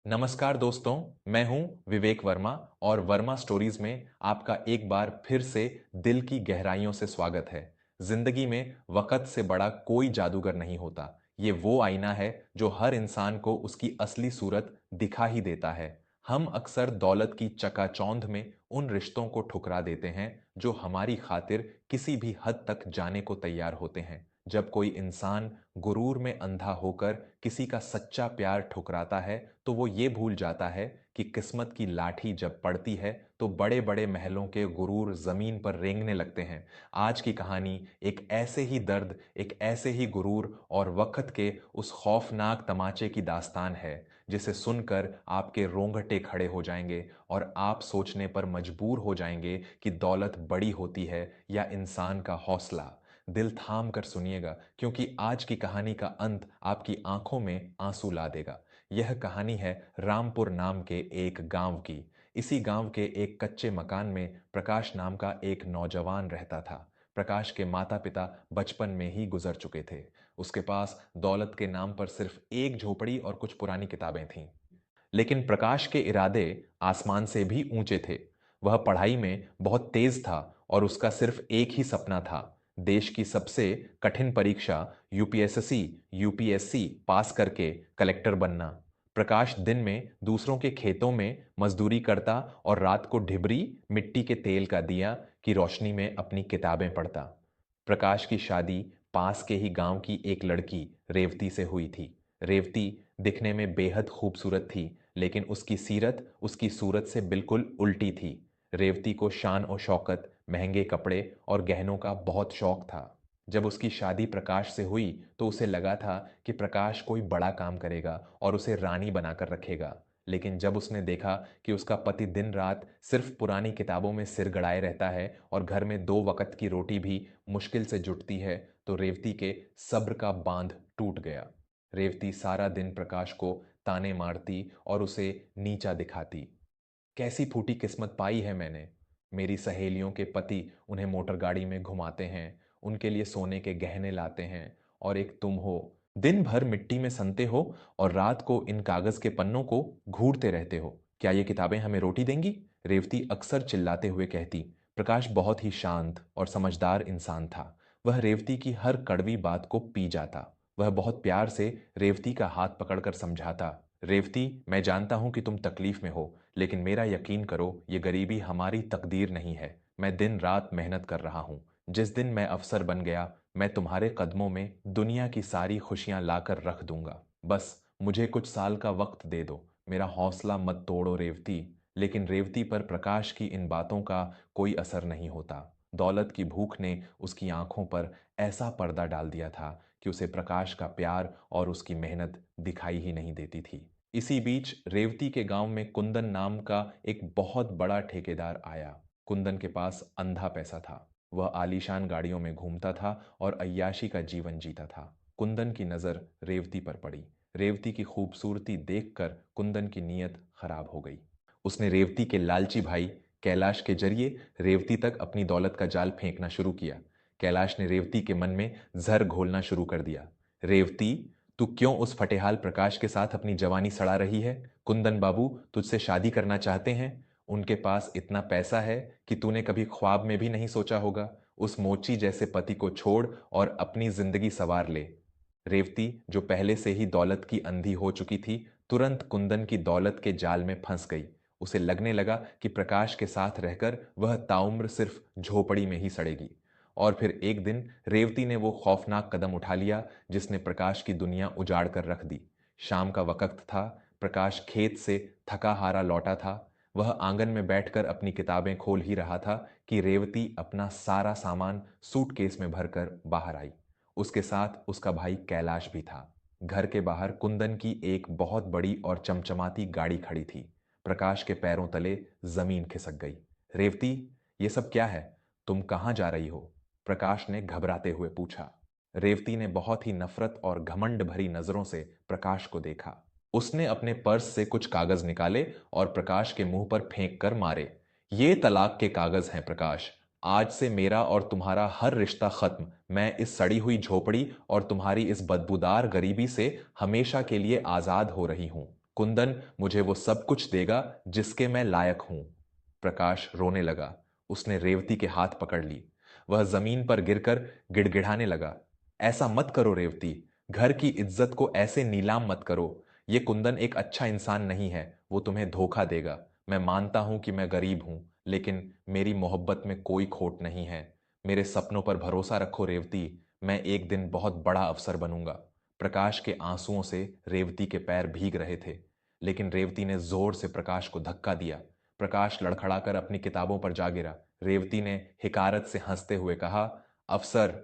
नमस्कार दोस्तों, मैं हूं विवेक वर्मा और वर्मा स्टोरीज में आपका एक बार फिर से दिल की गहराइयों से स्वागत है। जिंदगी में वक्त से बड़ा कोई जादूगर नहीं होता। ये वो आईना है जो हर इंसान को उसकी असली सूरत दिखा ही देता है। हम अक्सर दौलत की चकाचौंध में उन रिश्तों को ठुकरा देते हैं जो हमारी खातिर किसी भी हद तक जाने को तैयार होते हैं। जब कोई इंसान गुरूर में अंधा होकर किसी का सच्चा प्यार ठुकराता है तो वो ये भूल जाता है कि किस्मत की लाठी जब पड़ती है तो बड़े बड़े महलों के गुरूर जमीन पर रेंगने लगते हैं। आज की कहानी एक ऐसे ही दर्द, एक ऐसे ही गुरूर और वक्त के उस खौफनाक तमाचे की दास्तान है जिसे सुनकर आपके रोंगटे खड़े हो जाएंगे और आप सोचने पर मजबूर हो जाएंगे कि दौलत बड़ी होती है या इंसान का हौसला। दिल थाम कर सुनिएगा क्योंकि आज की कहानी का अंत आपकी आंखों में आंसू ला देगा। यह कहानी है रामपुर नाम के एक गांव की। इसी गांव के एक कच्चे मकान में प्रकाश नाम का एक नौजवान रहता था। प्रकाश के माता पिता बचपन में ही गुजर चुके थे। उसके पास दौलत के नाम पर सिर्फ एक झोपड़ी और कुछ पुरानी किताबें थीं। लेकिन प्रकाश के इरादे आसमान से भी ऊंचे थे। वह पढ़ाई में बहुत तेज था और उसका सिर्फ एक ही सपना था, देश की सबसे कठिन परीक्षा यूपीएससी यूपीएससी पास करके कलेक्टर बनना। प्रकाश दिन में दूसरों के खेतों में मजदूरी करता और रात को ढिबरी मिट्टी के तेल का दिया की रोशनी में अपनी किताबें पढ़ता। प्रकाश की शादी पास के ही गांव की एक लड़की रेवती से हुई थी। रेवती दिखने में बेहद खूबसूरत थी, लेकिन उसकी सीरत उसकी सूरत से बिल्कुल उल्टी थी। रेवती को शान और शौकत, महंगे कपड़े और गहनों का बहुत शौक था। जब उसकी शादी प्रकाश से हुई तो उसे लगा था कि प्रकाश कोई बड़ा काम करेगा और उसे रानी बनाकर रखेगा। लेकिन जब उसने देखा कि उसका पति दिन रात सिर्फ पुरानी किताबों में सिर गड़ाए रहता है और घर में दो वक्त की रोटी भी मुश्किल से जुटती है, तो रेवती के सब्र का बांध टूट गया। रेवती सारा दिन प्रकाश को ताने मारती और उसे नीचा दिखाती। कैसी फूटी किस्मत पाई है मैंने। मेरी सहेलियों के पति उन्हें मोटर गाड़ी में घुमाते हैं, उनके लिए सोने के गहने लाते हैं, और एक तुम हो, दिन भर मिट्टी में सनते हो और रात को इन कागज के पन्नों को घूरते रहते हो। क्या ये किताबें हमें रोटी देंगी? रेवती अक्सर चिल्लाते हुए कहती। प्रकाश बहुत ही शांत और समझदार इंसान था। वह रेवती की हर कड़वी बात को पी जाता। वह बहुत प्यार से रेवती का हाथ पकड़कर समझाता। रेवती, मैं जानता हूं कि तुम तकलीफ में हो, लेकिन मेरा यकीन करो, ये गरीबी हमारी तकदीर नहीं है। मैं दिन रात मेहनत कर रहा हूँ। जिस दिन मैं अफसर बन गया, मैं तुम्हारे कदमों में दुनिया की सारी खुशियां लाकर रख दूंगा। बस मुझे कुछ साल का वक्त दे दो। मेरा हौसला मत तोड़ो रेवती। लेकिन रेवती पर प्रकाश की इन बातों का कोई असर नहीं होता। दौलत की भूख ने उसकी आंखों पर ऐसा पर्दा डाल दिया था कि उसे प्रकाश का प्यार और उसकी मेहनत दिखाई ही नहीं देती थी। इसी बीच रेवती के गांव में कुंदन नाम का एक बहुत बड़ा ठेकेदार आया। कुंदन के पास अंधा पैसा था। वह आलीशान गाड़ियों में घूमता था और अय्याशी का जीवन जीता था। कुंदन की नज़र रेवती पर पड़ी। रेवती की खूबसूरती देखकर कुंदन की नीयत खराब हो गई। उसने रेवती के लालची भाई कैलाश के जरिए रेवती तक अपनी दौलत का जाल फेंकना शुरू किया। कैलाश ने रेवती के मन में जहर घोलना शुरू कर दिया। रेवती, तू क्यों उस फटेहाल प्रकाश के साथ अपनी जवानी सड़ा रही है? कुंदन बाबू तुझसे शादी करना चाहते हैं। उनके पास इतना पैसा है कि तूने कभी ख्वाब में भी नहीं सोचा होगा। उस मोची जैसे पति को छोड़ और अपनी जिंदगी संवार ले। रेवती, जो पहले से ही दौलत की अंधी हो चुकी थी, तुरंत कुंदन की दौलत के जाल में फंस गई। उसे लगने लगा कि प्रकाश के साथ रहकर वह ताउम्र सिर्फ झोपड़ी में ही सड़ेगी। और फिर एक दिन रेवती ने वो खौफनाक कदम उठा लिया जिसने प्रकाश की दुनिया उजाड़ कर रख दी। शाम का वक्त था। प्रकाश खेत से थका हारा लौटा था। वह आंगन में बैठकर अपनी किताबें खोल ही रहा था कि रेवती अपना सारा सामान सूटकेस में भरकर बाहर आई। उसके साथ उसका भाई कैलाश भी था। घर के बाहर कुंदन की एक बहुत बड़ी और चमचमाती गाड़ी खड़ी थी। प्रकाश के पैरों तले जमीन खिसक गई। रेवती, ये सब क्या है? तुम कहाँ जा रही हो? प्रकाश ने घबराते हुए पूछा। रेवती ने बहुत ही नफरत और घमंड भरी नजरों से प्रकाश को देखा। उसने अपने पर्स से कुछ कागज निकाले और प्रकाश के मुंह पर फेंक कर मारे। ये तलाक के कागज हैं प्रकाश। आज से मेरा और तुम्हारा हर रिश्ता खत्म। मैं इस सड़ी हुई झोपड़ी और तुम्हारी इस बदबूदार गरीबी से हमेशा के लिए आजाद हो रही हूं। कुंदन मुझे वो सब कुछ देगा जिसके मैं लायक हूं। प्रकाश रोने लगा। उसने रेवती के हाथ पकड़ ली। वह जमीन पर गिरकर गिड़गिड़ाने लगा। ऐसा मत करो रेवती। घर की इज्जत को ऐसे नीलाम मत करो। ये कुंदन एक अच्छा इंसान नहीं है। वो तुम्हें धोखा देगा। मैं मानता हूं कि मैं गरीब हूं, लेकिन मेरी मोहब्बत में कोई खोट नहीं है। मेरे सपनों पर भरोसा रखो रेवती। मैं एक दिन बहुत बड़ा अफसर बनूंगा। प्रकाश के आंसुओं से रेवती के पैर भीग रहे थे, लेकिन रेवती ने जोर से प्रकाश को धक्का दिया। प्रकाश लड़खड़ाकर अपनी किताबों पर जा गिरा। रेवती ने हिकारत से हंसते हुए कहा, अफसर,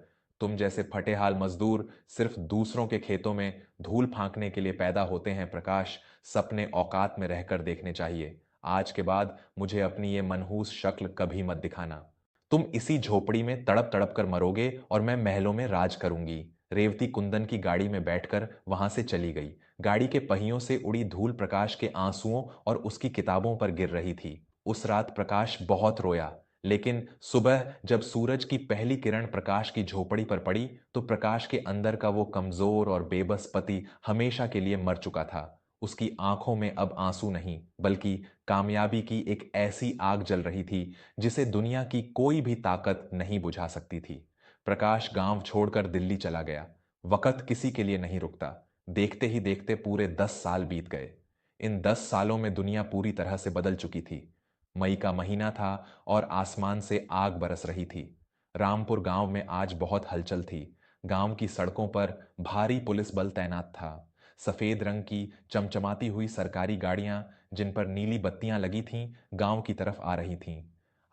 तुम जैसे फटेहाल मजदूर सिर्फ दूसरों के खेतों में धूल फांकने के लिए पैदा होते हैं। प्रकाश, सपने औकात में रहकर देखने चाहिए। आज के बाद मुझे अपनी ये मनहूस शक्ल कभी मत दिखाना। तुम इसी झोपड़ी में तड़प तड़प कर मरोगे और मैं महलों में राज करूंगी। रेवती कुंदन की गाड़ी में बैठकर वहां से चली गई। गाड़ी के पहियों से उड़ी धूल प्रकाश के आंसुओं और उसकी किताबों पर गिर रही थी। उस रात प्रकाश बहुत रोया, लेकिन सुबह जब सूरज की पहली किरण प्रकाश की झोपड़ी पर पड़ी तो प्रकाश के अंदर का वो कमजोर और बेबस पति हमेशा के लिए मर चुका था। उसकी आंखों में अब आंसू नहीं, बल्कि कामयाबी की एक ऐसी आग जल रही थी जिसे दुनिया की कोई भी ताकत नहीं बुझा सकती थी। प्रकाश गांव छोड़कर दिल्ली चला गया। वक्त किसी के लिए नहीं रुकता। देखते ही देखते पूरे 10 साल बीत गए। इन 10 सालों में दुनिया पूरी तरह से बदल चुकी थी। मई का महीना था और आसमान से आग बरस रही थी। रामपुर गांव में आज बहुत हलचल थी। गांव की सड़कों पर भारी पुलिस बल तैनात था। सफेद रंग की चमचमाती हुई सरकारी गाड़ियां, जिन पर नीली बत्तियां लगी थीं, गांव की तरफ आ रही थीं।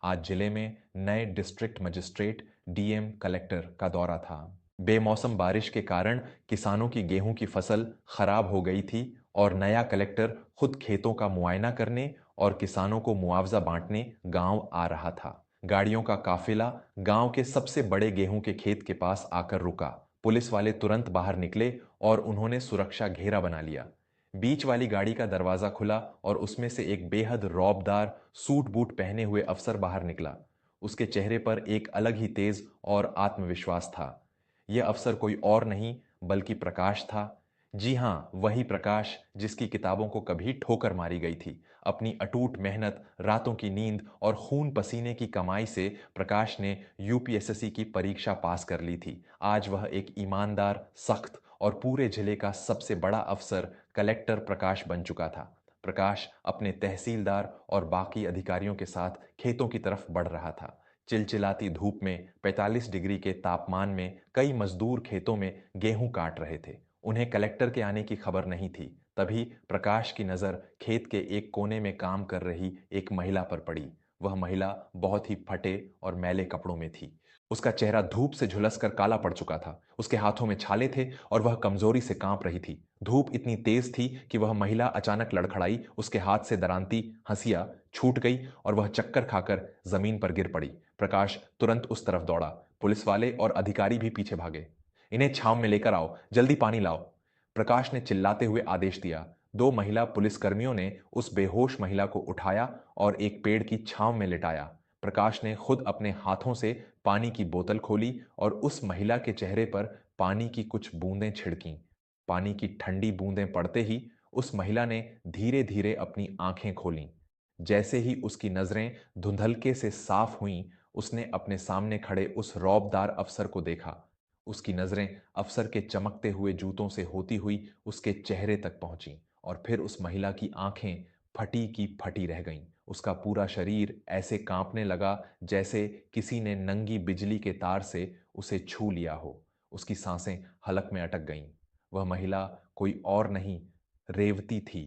आज जिले में नए डिस्ट्रिक्ट मजिस्ट्रेट, डीएम, कलेक्टर का दौरा था। बेमौसम बारिश के कारण किसानों की गेहूं की फसल खराब हो गई थी और नया कलेक्टर खुद खेतों का मुआयना करने और किसानों को मुआवजा बांटने गांव आ रहा था। गाड़ियों का काफिला गांव के सबसे बड़े गेहूं के खेत के पास आकर रुका। पुलिस वाले तुरंत बाहर निकले और उन्होंने सुरक्षा घेरा बना लिया। बीच वाली गाड़ी का दरवाजा खुला और उसमें से एक बेहद रौबदार सूट बूट पहने हुए अफसर बाहर निकला। उसके चेहरे पर एक अलग ही तेज और आत्मविश्वास था। यह अफसर कोई और नहीं बल्कि प्रकाश था। जी हाँ, वही प्रकाश जिसकी किताबों को कभी ठोकर मारी गई थी। अपनी अटूट मेहनत, रातों की नींद और खून पसीने की कमाई से प्रकाश ने यूपीएसएससी की परीक्षा पास कर ली थी। आज वह एक ईमानदार, सख्त और पूरे जिले का सबसे बड़ा अफसर कलेक्टर प्रकाश बन चुका था। प्रकाश अपने तहसीलदार और बाकी अधिकारियों के साथ खेतों की तरफ बढ़ रहा था। चिलचिलाती धूप में 45 डिग्री के तापमान में कई मजदूर खेतों में गेहूं काट रहे थे। उन्हें कलेक्टर के आने की खबर नहीं थी। तभी प्रकाश की नजर खेत के एक कोने में काम कर रही एक महिला पर पड़ी। वह महिला बहुत ही फटे और मैले कपड़ों में थी। उसका चेहरा धूप से झुलसकर काला पड़ चुका था। उसके हाथों में छाले थे और वह कमजोरी से कांप रही थी। धूप इतनी तेज थी कि वह महिला अचानक लड़खड़ाई, उसके हाथ से दरांती हंसिया छूट गई और वह चक्कर खाकर जमीन पर गिर पड़ी। प्रकाश तुरंत उस तरफ दौड़ा। पुलिस वाले और अधिकारी भी पीछे भागे। इन्हें छांव में लेकर आओ, जल्दी पानी लाओ, प्रकाश ने चिल्लाते हुए आदेश दिया। दो महिला पुलिसकर्मियों ने उस बेहोश महिला को उठाया और एक पेड़ की छांव में लिटाया। प्रकाश ने खुद अपने हाथों से पानी की बोतल खोली और उस महिला के चेहरे पर पानी की कुछ बूंदें छिड़कीं। पानी की ठंडी बूंदें पड़ते ही उस महिला ने धीरे धीरे अपनी आंखें खोलीं। जैसे ही उसकी नजरें धुंधलके से साफ हुईं, उसने अपने सामने खड़े उस रौबदार अफसर को देखा। उसकी नजरें अफसर के चमकते हुए जूतों से होती हुई उसके चेहरे तक पहुंची और फिर उस महिला की आंखें फटी की फटी रह गईं। उसका पूरा शरीर ऐसे कांपने लगा जैसे किसी ने नंगी बिजली के तार से उसे छू लिया हो। उसकी सांसें हलक में अटक गईं। वह महिला कोई और नहीं, रेवती थी।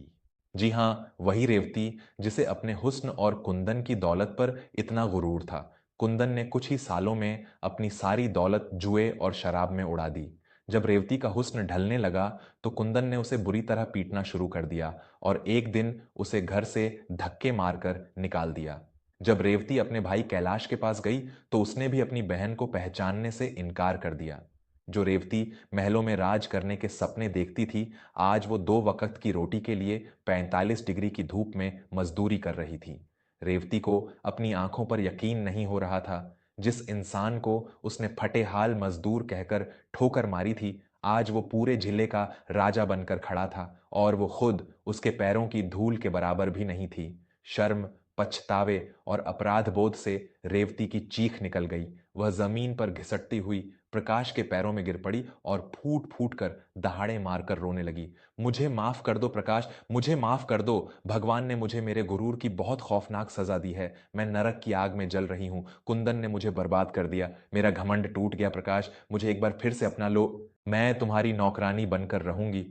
जी हाँ, वही रेवती जिसे अपने हुस्न और कुंदन की दौलत पर इतना गुरूर था। कुंदन ने कुछ ही सालों में अपनी सारी दौलत जुए और शराब में उड़ा दी। जब रेवती का हुस्न ढलने लगा तो कुंदन ने उसे बुरी तरह पीटना शुरू कर दिया और एक दिन उसे घर से धक्के मारकर निकाल दिया। जब रेवती अपने भाई कैलाश के पास गई तो उसने भी अपनी बहन को पहचानने से इनकार कर दिया। जो रेवती महलों में राज करने के सपने देखती थी, आज वो 2 वक्त की रोटी के लिए 45 डिग्री की धूप में मजदूरी कर रही थी। रेवती को अपनी आंखों पर यकीन नहीं हो रहा था। जिस इंसान को उसने फटेहाल मजदूर कहकर ठोकर मारी थी, आज वो पूरे जिले का राजा बनकर खड़ा था और वो खुद उसके पैरों की धूल के बराबर भी नहीं थी। शर्म, पछतावे और अपराध बोध से रेवती की चीख निकल गई। वह जमीन पर घिसटती हुई प्रकाश के पैरों में गिर पड़ी और फूट फूट कर दहाड़े मारकर रोने लगी। मुझे माफ कर दो प्रकाश, मुझे माफ कर दो। भगवान ने मुझे मेरे गुरूर की बहुत खौफनाक सजा दी है। मैं नरक की आग में जल रही हूं। कुंदन ने मुझे बर्बाद कर दिया। मेरा घमंड टूट गया प्रकाश, मुझे एक बार फिर से अपना लो। मैं तुम्हारी नौकरानी बनकर रहूंगी,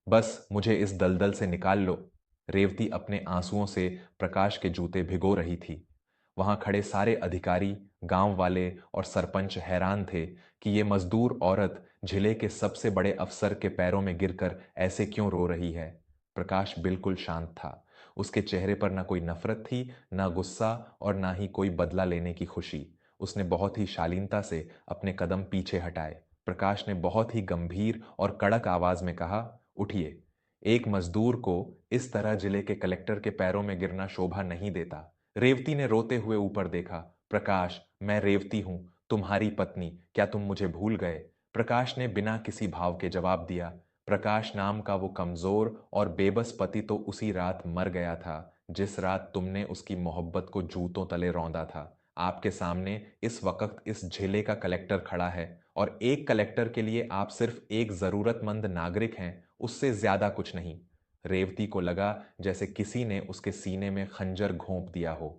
बस मुझे इस दलदल से निकाल लो। रेवती अपने आंसुओं से प्रकाश के जूते भिगो रही थी। वहां खड़े सारे अधिकारी, गांव वाले और सरपंच हैरान थे कि ये मजदूर औरत जिले के सबसे बड़े अफसर के पैरों में गिरकर ऐसे क्यों रो रही है। प्रकाश बिल्कुल शांत था। उसके चेहरे पर ना कोई नफरत थी, ना गुस्सा और ना ही कोई बदला लेने की खुशी। उसने बहुत ही शालीनता से अपने कदम पीछे हटाए। प्रकाश ने बहुत ही गंभीर और कड़क आवाज में कहा, उठिए। एक मजदूर को इस तरह जिले के कलेक्टर के पैरों में गिरना शोभा नहीं देता। रेवती ने रोते हुए ऊपर देखा। प्रकाश, मैं रेवती हूं, तुम्हारी पत्नी, क्या तुम मुझे भूल गए? प्रकाश ने बिना किसी भाव के जवाब दिया। प्रकाश नाम का वो कमजोर और बेबस पति तो उसी रात मर गया था जिस रात तुमने उसकी मोहब्बत को जूतों तले रौंदा था। आपके सामने इस वक्त इस जिले का कलेक्टर खड़ा है और एक कलेक्टर के लिए आप सिर्फ एक जरूरतमंद नागरिक हैं, उससे ज्यादा कुछ नहीं। रेवती को लगा जैसे किसी ने उसके सीने में खंजर घोंप दिया हो।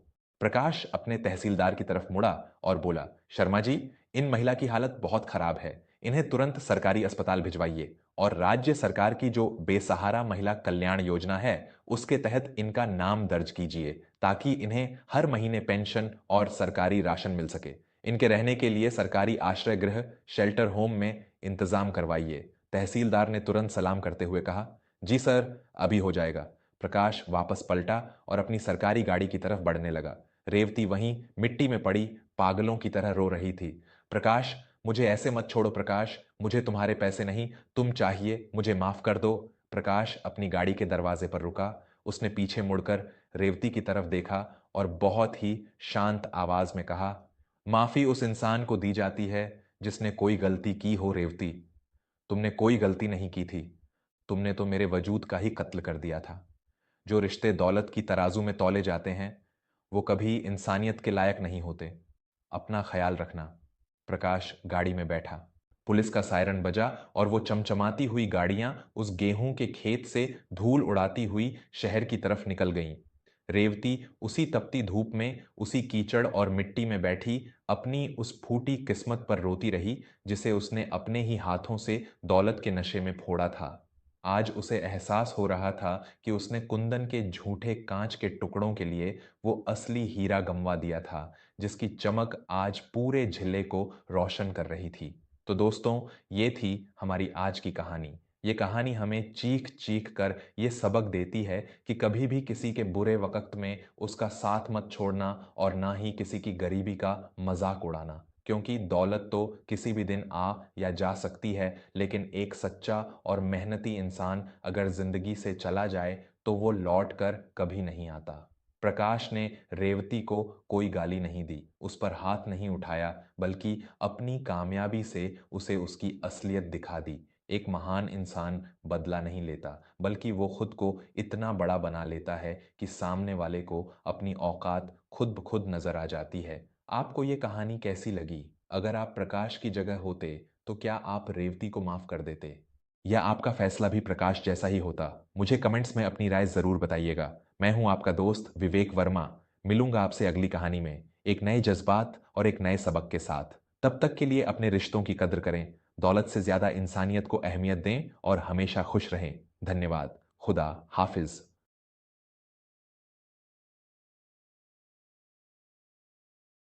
प्रकाश अपने तहसीलदार की तरफ मुड़ा और बोला, शर्मा जी, इन महिला की हालत बहुत खराब है। इन्हें तुरंत सरकारी अस्पताल भिजवाइए और राज्य सरकार की जो बेसहारा महिला कल्याण योजना है उसके तहत इनका नाम दर्ज कीजिए ताकि इन्हें हर महीने पेंशन और सरकारी राशन मिल सके। इनके रहने के लिए सरकारी आश्रय गृह, शेल्टर होम में इंतजाम करवाइए। तहसीलदार ने तुरंत सलाम करते हुए कहा, जी सर, अभी हो जाएगा। प्रकाश वापस पलटा और अपनी सरकारी गाड़ी की तरफ बढ़ने लगा। रेवती वहीं मिट्टी में पड़ी पागलों की तरह रो रही थी। प्रकाश, मुझे ऐसे मत छोड़ो प्रकाश, मुझे तुम्हारे पैसे नहीं, तुम चाहिए, मुझे माफ कर दो। प्रकाश अपनी गाड़ी के दरवाजे पर रुका। उसने पीछे मुड़कर रेवती की तरफ देखा और बहुत ही शांत आवाज में कहा, माफी उस इंसान को दी जाती है जिसने कोई गलती की हो रेवती। तुमने कोई गलती नहीं की थी। तुमने तो मेरे वजूद का ही कत्ल कर दिया था। जो रिश्ते दौलत की तराजू में तौले जाते हैं वो कभी इंसानियत के लायक नहीं होते। अपना ख्याल रखना। प्रकाश गाड़ी में बैठा। पुलिस का सायरन बजा और वो चमचमाती हुई गाड़ियां उस गेहूं के खेत से धूल उड़ाती हुई शहर की तरफ निकल गईं। रेवती उसी तपती धूप में, उसी कीचड़ और मिट्टी में बैठी अपनी उस फूटी किस्मत पर रोती रही जिसे उसने अपने ही हाथों से दौलत के नशे में फोड़ा था। आज उसे एहसास हो रहा था कि उसने कुंदन के झूठे कांच के टुकड़ों के लिए वो असली हीरा गंवा दिया था जिसकी चमक आज पूरे जिले को रोशन कर रही थी। तो दोस्तों, ये थी हमारी आज की कहानी। ये कहानी हमें चीख चीख कर ये सबक देती है कि कभी भी किसी के बुरे वक्त में उसका साथ मत छोड़ना और ना ही किसी की गरीबी का मजाक उड़ाना, क्योंकि दौलत तो किसी भी दिन आ या जा सकती है, लेकिन एक सच्चा और मेहनती इंसान अगर जिंदगी से चला जाए तो वो लौट कर कभी नहीं आता। प्रकाश ने रेवती को कोई गाली नहीं दी, उस पर हाथ नहीं उठाया, बल्कि अपनी कामयाबी से उसे उसकी असलियत दिखा दी। एक महान इंसान बदला नहीं लेता, बल्कि वो खुद को इतना बड़ा बना लेता है कि सामने वाले को अपनी औकात खुद ब खुद नजर आ जाती है। आपको ये कहानी कैसी लगी? अगर आप प्रकाश की जगह होते तो क्या आप रेवती को माफ कर देते, या आपका फैसला भी प्रकाश जैसा ही होता? मुझे कमेंट्स में अपनी राय जरूर बताइएगा। मैं हूं आपका दोस्त विवेक वर्मा। मिलूंगा आपसे अगली कहानी में एक नए जज्बात और एक नए सबक के साथ। तब तक के लिए अपने रिश्तों की कदर करें, दौलत से ज्यादा इंसानियत को अहमियत दें और हमेशा खुश रहें। धन्यवाद। खुदा हाफिज।